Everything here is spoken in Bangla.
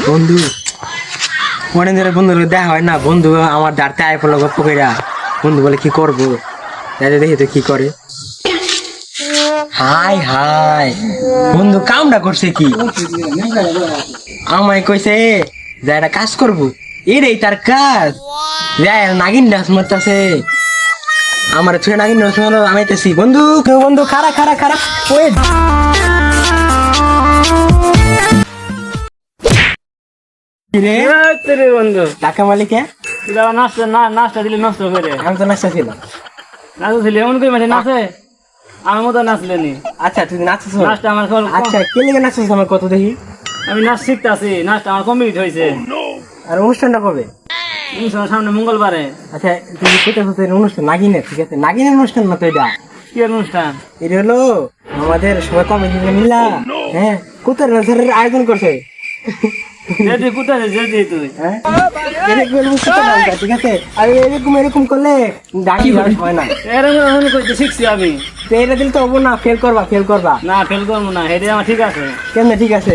বন্ধু অনেক দিনের বন্ধুর দেখা হয় না, বন্ধু আমার দাঁড়তে আয় পড়লো গপ্প কইরা। বন্ধু বলে কি করবো, দেখি তো কি করে। হাই হাই বন্ধু কামটা করছে কি, আমায় কইছে যে একটা কাজ করবো, এটাই তার কাজ। নাগিন ডান্স মারতেছে আমার ছুঁয়ে, নাগিন ডান্স মারো আমি আইতেছি। বন্ধু বন্ধু খারা খারা খারা ওই রে বন্ধু, টাকা মালিকে তুই আবার নাচটা দিলে নষ্ট করে। আমি তো নাচটা ছিল। নাচছিল এমন করে মানে নাচে আমার মতো নাচলেনি। আচ্ছা তুই নাচছিস, নাচটা আমার আচ্ছা কে লেগে নাচছিস আমার কত দেখি। আমি নাচ শিখতেছি, নাচটা আমার কমপ্লিট হয়েছে। আর অনুষ্ঠানটা কবে? সামনে মঙ্গলবারে। আচ্ছা তুই কোথায় অনুষ্ঠান? নাগিনের, ঠিক আছে নাগিনের অনুষ্ঠান না তো এটা। কি অনুষ্ঠান? এটা হলো আমাদের সবাই কমিটি মিলা, হ্যাঁ কোথায় আয়োজন করছে। যেদি কোথায় যেদি তুই হ্যাঁ ঠিক আছে, আর এরকম করলে ডাকি হয় না। এরকম করতে শিখছি আমি। তো এটা দিলে তো হবো না, ফেল করবা না ফেল করবো না, এটা আমার ঠিক আছে। কেমনে ঠিক আছে?